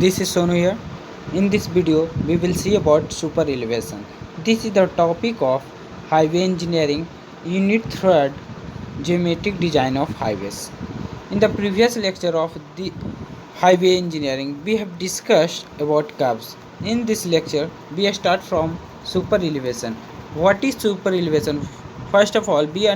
This is Sonu here. In this video, we will see about super elevation. This is the topic of highway engineering, unit third, geometric design of highways. In the previous lecture of the highway engineering, we have discussed about curves. In this lecture, we start from super elevation. What is super elevation? First of all, we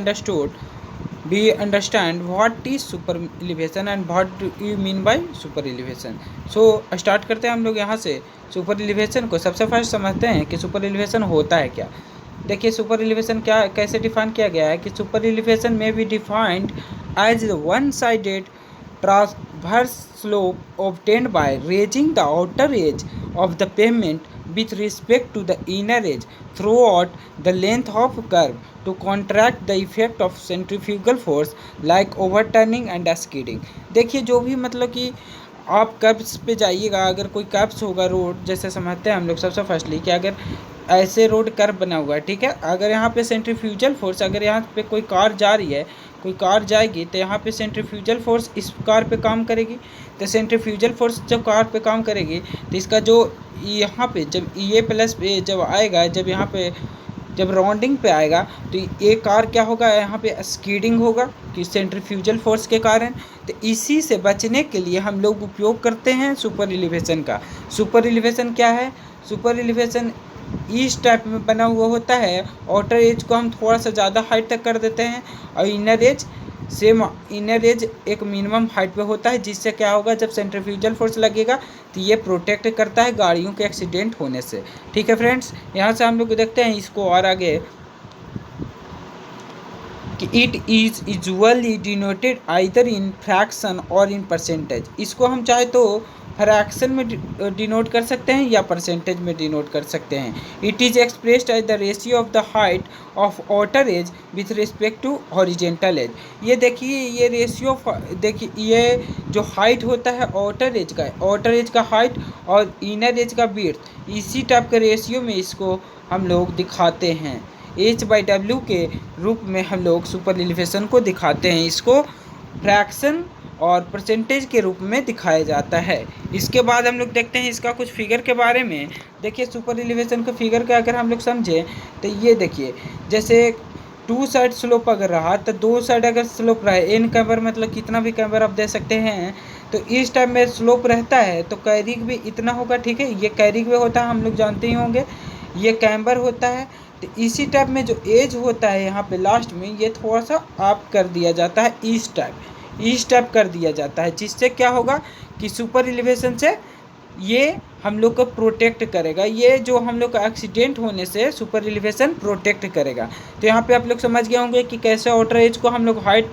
understand what is super elevation and what do you mean by super elevation. So start करते हैं हम लोग यहाँ से super elevation को। सबसे first समझते हैं कि सुपर एलिवेशन होता है क्या। देखिए सुपर एलिवेशन क्या कैसे डिफाइन किया गया है कि सुपर एलिवेशन में be defined as one sided transverse slope obtained by raising the outer edge of the pavement with respect to the inner edge throughout the length of curve to counteract the effect of centrifugal force like overturning and skidding। देखिए जो भी मतलब कि आप curves पे जाइएगा, अगर कोई कर्व्स होगा रोड, जैसे समझते हैं हम लोग सबसे फर्स्टली कि अगर ऐसे रोड कर्व बना हुआ है, ठीक है, अगर यहाँ पे सेंट्रीफ्यूजल फोर्स, अगर यहाँ पे कोई कार जा रही है, कोई कार जाएगी तो यहाँ पे सेंट्रीफ्यूजल फोर्स इस कार पे काम करेगी। तो सेंट्रीफ्यूजल फोर्स जब कार पे काम करेगी तो इसका जो यहाँ पे जब ये प्लस पे जब आएगा, जब यहाँ पे जब राउंडिंग पे आएगा तो ये कार क्या होगा, यहाँ पे स्कीडिंग होगा कि सेंट्रीफ्यूजल फोर्स के कारण। तो इसी से बचने के लिए हम लोग उपयोग करते हैं सुपर एलिवेशन का। सुपर एलिवेशन क्या है? सुपर एलिवेशन इस टाइप में बना हुआ होता है। आउटर एज को हम थोड़ा सा ज़्यादा हाइट तक कर देते हैं और inner as same, inner as एक मिनिमम हाइट पे होता है, जिससे क्या होगा जब सेंट्रीफ्यूजल फोर्स लगेगा तो ये प्रोटेक्ट करता है गाड़ियों के एक्सीडेंट होने से। ठीक है फ्रेंड्स, यहाँ से हम लोग देखते हैं इसको और आगे कि it is usually denoted either in fraction और इन परसेंटेज। इसको हम चाहे तो फ्रैक्शन में डिनोट कर सकते हैं या परसेंटेज में डिनोट कर सकते हैं। It is expressed as the ratio of the height of outer edge with respect to horizontal edge. ये देखिए ये रेशियो, देखिए ये जो हाइट होता है आउटर एज का हाइट और इनर एज का विड्थ, इसी टाइप के रेशियो में इसको हम लोग दिखाते हैं। H/W के रूप में हम लोग सुपर एलिवेशन को दिखाते हैं। इसको फ्रैक्शन और परसेंटेज के रूप में दिखाया जाता है। इसके बाद हम लोग देखते हैं इसका कुछ फिगर के बारे में। देखिए सुपर एलिवेशन का फिगर का अगर हम लोग समझें तो ये देखिए, जैसे टू साइड स्लोप अगर रहा तो दो साइड अगर स्लोप रहा, एन कैमर मतलब कितना भी कैमर आप दे सकते हैं, तो इस टाइप में स्लोप रहता है तो कैरिंग भी इतना होगा। ठीक है, ये कैरिंग भी होता है, हम लोग जानते ही होंगे, ये कैम्बर होता है। तो इसी टाइप में जो एज होता है यहाँ पे लास्ट में, ये थोड़ा सा अप कर दिया जाता है, इस टाइप कर दिया जाता है, जिससे क्या होगा कि सुपर एलिवेशन से ये हम लोग को प्रोटेक्ट करेगा। ये जो हम लोग का एक्सीडेंट होने से सुपर एलिवेशन प्रोटेक्ट करेगा। तो यहाँ पे आप लोग समझ गए होंगे कि कैसे आउटर एज को हम लोग हाइट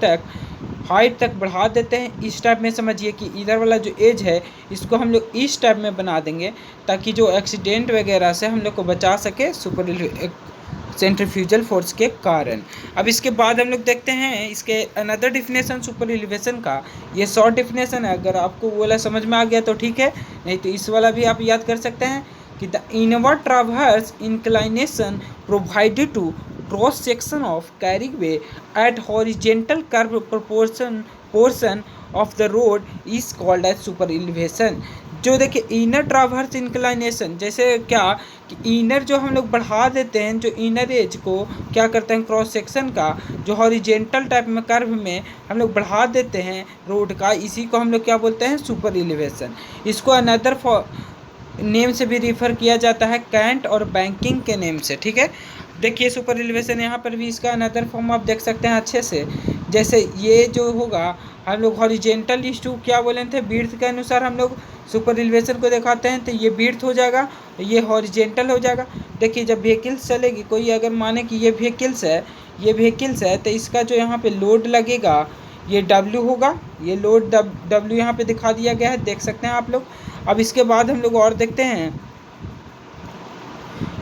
तक बढ़ा देते हैं। इस टाइप में समझिए कि इधर वाला जो एज है इसको हम लोग इस टाइप में बना देंगे ताकि जो एक्सीडेंट वगैरह से हम लोग को बचा सके सुपर सेंट्रीफ्यूजल फोर्स के कारण। अब इसके बाद हम लोग देखते हैं इसके अनदर डिफिनेशन सुपर एलिवेशन का। ये शॉर्ट डिफिनेशन है, अगर आपको वो वाला समझ में आ गया तो ठीक है, नहीं तो इस वाला भी आप याद कर सकते हैं कि the inward transverse inclination provided to cross section of carriageway at horizontal curve portion of the road is called as super elevation. जो देखिए इनर ट्रावर्स इंक्लाइनेशन, जैसे क्या कि इनर जो हम लोग बढ़ा देते हैं, जो इनर एज को क्या करते हैं क्रॉस सेक्शन का, जो हॉरिजेंटल टाइप में कर्व में हम लोग बढ़ा देते हैं रोड का, इसी को हम लोग क्या बोलते हैं सुपर एलिवेशन। इसको अनदर नेम से भी रिफ़र किया जाता है, कैंट और बैंकिंग के नेम से। ठीक है, देखिए सुपर एलिवेशन यहाँ पर भी इसका अनदर फॉर्म आप देख सकते हैं अच्छे से। जैसे ये जो होगा हम लोग हॉरिजेंटल इशू क्या बोले थे, विड्थ के अनुसार हम लोग सुपर एलिवेशन को दिखाते हैं, तो ये विड्थ हो जाएगा, ये हॉरिजेंटल हो जाएगा। देखिए जब व्हीकल्स चलेगी, कोई अगर माने कि ये व्हीकल्स है तो इसका जो यहाँ पे लोड लगेगा ये W होगा, ये लोड W यहाँ पे दिखा दिया गया है, देख सकते हैं आप लोग। अब इसके बाद हम लोग और देखते हैं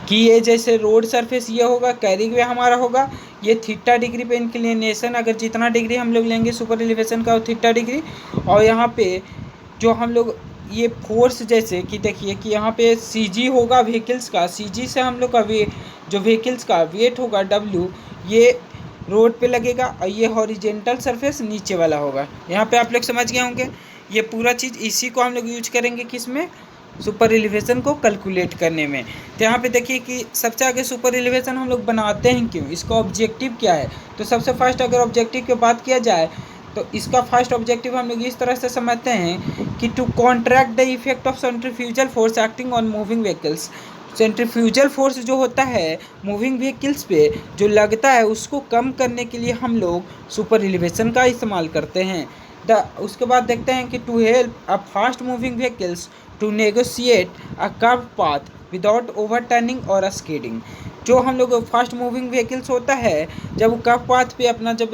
कि ये जैसे रोड सरफेस ये होगा, कैरिंग वे हमारा होगा, ये थीटा डिग्री पे इंक्लिनेशन, अगर जितना डिग्री हम लोग लेंगे सुपर एलिवेशन का वो थीटा डिग्री। और यहाँ पे जो हम लोग ये फोर्स, जैसे कि देखिए कि यहाँ पे CG होगा व्हीकल्स का, CG से हम लोग का जो व्हीकल्स का वेट होगा W, ये रोड पे लगेगा और ये हॉरिजेंटल सरफेस नीचे वाला होगा। यहाँ पे आप लोग समझ गए होंगे ये पूरा चीज़ इसी को हम लोग यूज करेंगे किसमें, सुपर एलिवेशन को कैलकुलेट करने में। तो यहाँ पे देखिए कि सबसे आगे सुपर एलिवेशन हम लोग बनाते हैं क्यों, इसका ऑब्जेक्टिव क्या है। तो सबसे फर्स्ट अगर ऑब्जेक्टिव की बात किया जाए तो इसका फर्स्ट ऑब्जेक्टिव हम लोग इस तरह से समझते हैं कि to contract the effect of centrifugal force acting on moving vehicles. Centrifugal force जो होता है मूविंग व्हीकल्स पे जो लगता है उसको कम करने के लिए हम लोग सुपर एलिवेशन का इस्तेमाल करते हैं। उसके बाद देखते हैं कि to help a fast moving vehicles to negotiate a curve path without overturning और स्कीडिंग। जो हम लोग फास्ट मूविंग व्हीकल्स होता है जब वो कर्व पाथ पे अपना जब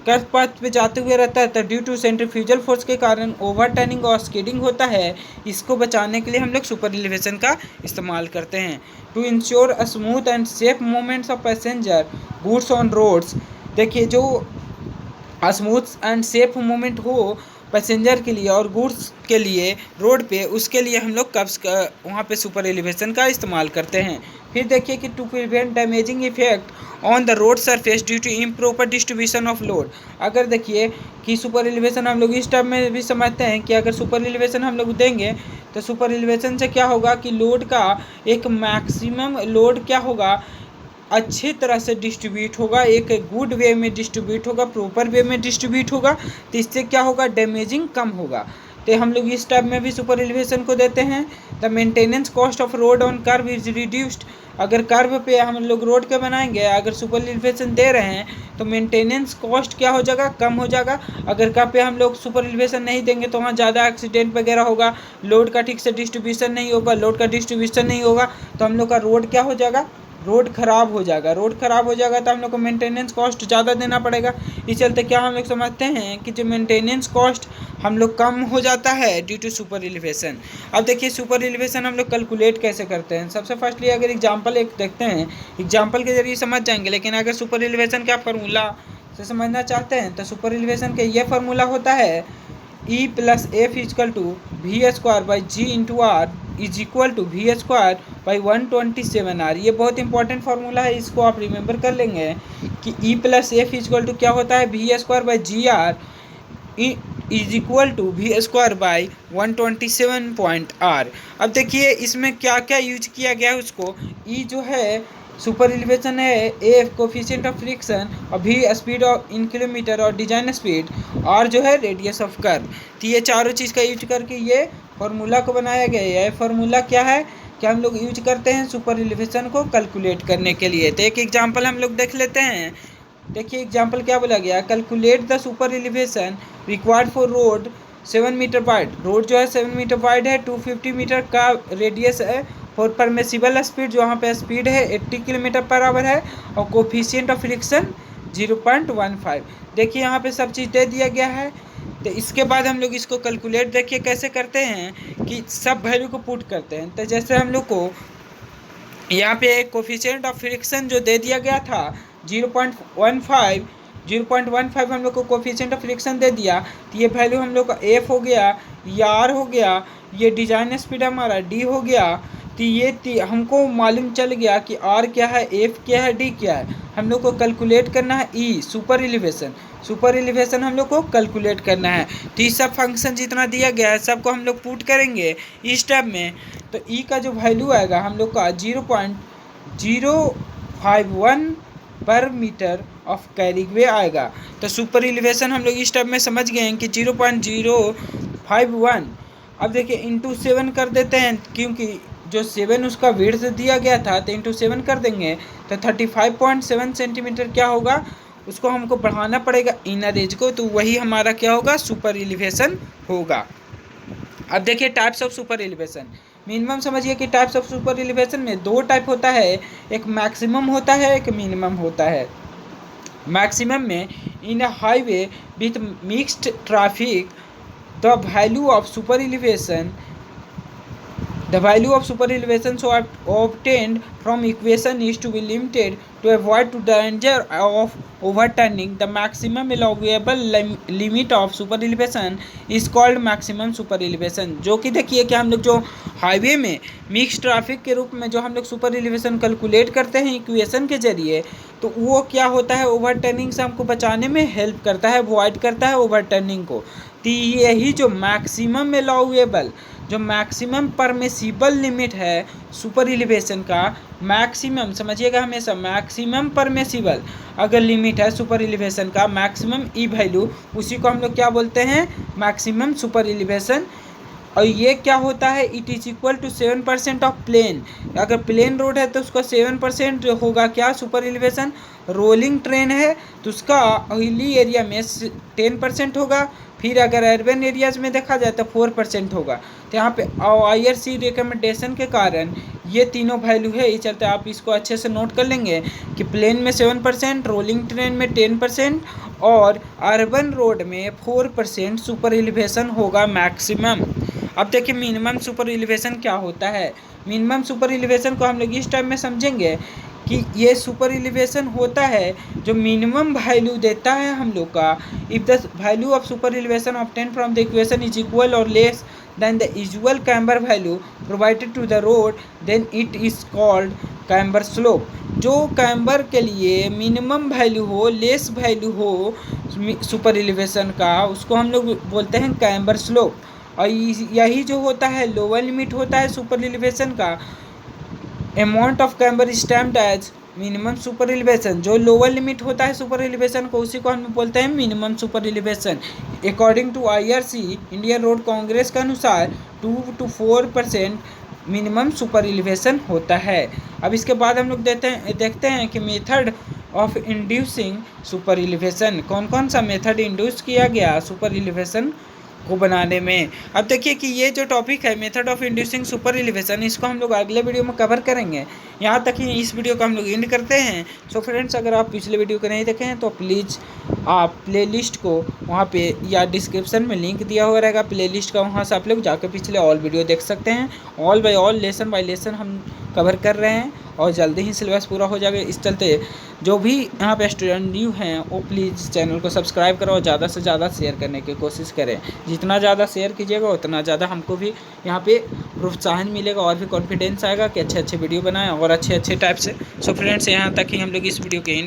कर्व पाथ पे जाते हुए रहता है तो ड्यू टू सेंट्रीफ्यूगल फोर्स के कारण ओवरटर्निंग और स्कीडिंग होता है। इसको बचाने के लिए हम लोग सुपर एलिवेशन का इस्तेमाल करते हैं। To ensure a smooth and safe movements of passenger goods on roads. देखिए जो स्मूथ एंड सेफ मूवमेंट हो पैसेंजर के लिए और गुड्स के लिए रोड पे, उसके लिए हम लोग कब्स का वहाँ पे सुपर एलिवेशन का इस्तेमाल करते हैं। फिर देखिए कि to prevent damaging effect on the road surface due to improper distribution of load. अगर देखिए कि सुपर एलिवेशन हम लोग इस टर्म में भी समझते हैं कि अगर सुपर एलिवेशन हम लोग देंगे तो सुपर एलिवेशन से क्या होगा कि लोड का एक मैक्सिमम लोड क्या होगा, अच्छी तरह से डिस्ट्रीब्यूट होगा, एक गुड वे में डिस्ट्रीब्यूट होगा, प्रॉपर वे में डिस्ट्रीब्यूट होगा। तो इससे क्या होगा, डैमेजिंग कम होगा। तो हम लोग इस टाइप में भी सुपर एलिवेशन को देते हैं। The maintenance cost of road on curve is reduced. अगर कर्व पे हम लोग रोड के बनाएंगे, अगर सुपर एलिवेशन दे रहे हैं तो मेंटेनेंस कॉस्ट क्या हो जाएगा, कम हो जाएगा। अगर कर्व पे हम लोग सुपर एलिवेशन नहीं देंगे तो वहाँ ज़्यादा एक्सीडेंट वगैरह होगा, लोड का ठीक से डिस्ट्रीब्यूशन नहीं होगा, लोड का डिस्ट्रीब्यूशन नहीं होगा तो हम लोग का रोड क्या हो जाएगा, रोड ख़राब हो जाएगा। रोड ख़राब हो जाएगा तो हम लोग को मेंटेनेंस कॉस्ट ज़्यादा देना पड़ेगा। इस चलते क्या हम लोग समझते हैं कि जो मेंटेनेंस कॉस्ट हम लोग कम हो जाता है ड्यू टू सुपर एलिवेशन। अब देखिए सुपर एलिवेशन हम लोग कैलकुलेट कैसे करते हैं। सबसे फर्स्टली अगर एग्जांपल एक देखते हैं, एग्जांपल के जरिए समझ जाएंगे। लेकिन अगर सुपर एलिवेशन का फार्मूला से समझना चाहते हैं तो सुपर एलिवेशन का ये फार्मूला होता है E plus F is equal to V square by G into R is equal to V square by 127 R. ये बहुत इंपॉर्टेंट फार्मूला है, इसको आप रिमेंबर कर लेंगे कि E plus F is equal to क्या होता है, V square by G R is equal to V square by 127.r। अब देखिए इसमें क्या क्या यूज किया गया है उसको। E जो है सुपर एलिवेशन है, ए कोफिशिएंट ऑफ फ्रिक्शन और भी स्पीड ऑफ इन किलोमीटर और डिजाइन स्पीड, और जो है रेडियस ऑफ कर्व। तो ये चारों चीज़ का यूज करके ये फार्मूला को बनाया गया है। फार्मूला क्या है कि हम लोग यूज करते हैं सुपर एलिवेशन को कैलकुलेट करने के लिए। तो एक एग्जांपल हम लोग देख लेते हैं। देखिए एग्जांपल क्या बोला गया, calculate the super elevation required for road 7 metre wide. Road जो है 7 मीटर वाइड है, 250 मीटर का रेडियस है, और परमिसिबल स्पीड जो यहाँ पे स्पीड है 80 किलोमीटर पर आवर है, और कोफिशिएंट ऑफ फ्रिक्शन 0.15। देखिए यहाँ पे सब चीज़ दे दिया गया है। तो इसके बाद हम लोग इसको कैलकुलेट देखिए कैसे करते हैं कि सब वैल्यू को पुट करते हैं। तो जैसे हम लोग को यहाँ पे कोफिशिएंट ऑफ फ्रिक्शन जो दे दिया गया था 0.15 हम लोग को कोफिशिएंट ऑफ फ्रिक्शन दे दिया। तो ये वैल्यू हम लोग का एफ हो गया, ये आर हो गया, ये डिजाइन स्पीड हमारा डी हो गया। तो ये हमको मालूम चल गया कि आर क्या है, एफ क्या है, डी क्या है। हम लोग को कैलकुलेट करना है ई सुपर एलिवेशन। सुपर एलिवेशन हम लोग को कैलकुलेट करना है। तो ये सब फंक्शन जितना दिया गया है सबको हम लोग पुट करेंगे इस स्टेप में। तो ई का जो वैल्यू आएगा हम लोग का 0.051 पर मीटर ऑफ कैरिंग वे आएगा। तो सुपर एलिवेशन हम लोग इस स्टेप में समझ गए हैं कि 0.051। अब देखिए इंटू 7 कर देते हैं, क्योंकि जो 7 उसका विड्थ दिया गया था तो इंटू 7 कर देंगे तो 35.7 सेंटीमीटर क्या होगा, उसको हमको बढ़ाना पड़ेगा इनर एज को, तो वही हमारा क्या होगा, सुपर एलिवेशन होगा। अब देखिए types of super elevation. Minimum समझिए कि टाइप्स ऑफ सुपर एलिवेशन में दो टाइप होता है, एक मैक्सिमम होता है, एक मिनिमम होता है। मैक्सिमम में in a highway with mixed traffic the value of super elevation The value of super elevation so obtained from equation is to be limited to avoid the danger of overturning. The maximum allowable limit of super elevation is called maximum super elevation। जो कि देखिए कि हम लोग जो highway में mix traffic के रूप में जो हम लोग सुपर एलिवेशन कैलकुलेट करते हैं इक्वेशन के जरिए, तो वो क्या होता है, ओवरटर्निंग से हमको बचाने में हेल्प करता है, अवॉइड करता है ओवरटर्निंग को। तो यही जो मैक्सिमम अलाउएबल, जो मैक्सिमम परमिसिबल लिमिट है सुपर एलिवेशन का, मैक्सिमम समझिएगा हमेशा, मैक्सिमम परमिसिबल अगर लिमिट है सुपर एलिवेशन का, मैक्सिमम ई वैल्यू, उसी को हम लोग क्या बोलते हैं, मैक्सिमम सुपर एलिवेशन। और ये क्या होता है, it is equal to 7% of plain. अगर प्लेन रोड है तो उसका 7% होगा क्या, सुपर एलिवेशन। रोलिंग ट्रेन है तो उसका हिली एरिया में 10% होगा। फिर अगर अर्बन एरियाज में देखा जाए तो 4% होगा। तो यहाँ पे IRC रिकमेंडेशन के कारण ये तीनों वैल्यू है, इस चलते आप इसको अच्छे से नोट कर लेंगे कि प्लेन में 7%, रोलिंग ट्रेन में 10% और अर्बन रोड में 4% सुपर एलिवेशन होगा मैक्सिमम। अब देखिए मिनिमम सुपर एलिवेशन क्या होता है। मिनिमम सुपर एलिवेशन को हम लोग इस टाइम में समझेंगे कि ये सुपर एलिवेशन होता है जो मिनिमम वैल्यू देता है हम लोग का, if the value of super elevation obtain from the equation is equal और less than the usual camber value provided to the road, then it is called camber slope. जो कैम्बर के लिए minimum value हो, less value हो super elevation का, उसको हम लोग बोलते हैं कैम्बर स्लोप। और यही जो होता है लोअर लिमिट होता है सुपर एलिवेशन का, amount of camber stamped as minimum super elevation. जो लोअर लिमिट होता है सुपर एलिवेशन को, उसी को हम बोलते हैं minimum super elevation. According to IRC Indian road congress के अनुसार 2 to 4% मिनिमम सुपर एलिवेशन होता है। अब इसके बाद हम लोग देखते हैं कि method of inducing super elevation, कौन कौन सा मेथड इंड्यूस किया गया सुपर एलिवेशन को बनाने में। अब देखिए कि ये जो टॉपिक है method of inducing super elevation, इसको हम लोग अगले वीडियो में कवर करेंगे। यहाँ तक ही इस वीडियो को हम लोग एंड करते हैं। सो फ्रेंड्स, अगर आप पिछले वीडियो को नहीं देखे हैं तो प्लीज़ आप प्लेलिस्ट को वहाँ पे या डिस्क्रिप्शन में लिंक दिया हुआ रहेगा प्लेलिस्ट का, वहाँ से आप लोग जाकर पिछले ऑल वीडियो देख सकते हैं। All by all, lesson by lesson हम कवर कर रहे हैं और जल्दी ही सिलेबस पूरा हो जाएगा। इस चलते जो भी यहाँ पे स्टूडेंट न्यू हैं वो प्लीज़ चैनल को सब्सक्राइब करो और ज़्यादा से ज़्यादा शेयर करने की कोशिश करें। जितना ज़्यादा शेयर कीजिएगा उतना ज़्यादा हमको भी यहाँ पे प्रोत्साहन मिलेगा और भी कॉन्फिडेंस आएगा कि अच्छे अच्छे वीडियो बनाएं और अच्छे अच्छे टाइप से। सो फ्रेंड्स, यहाँ तक ही हम लोग इस वीडियो के एंड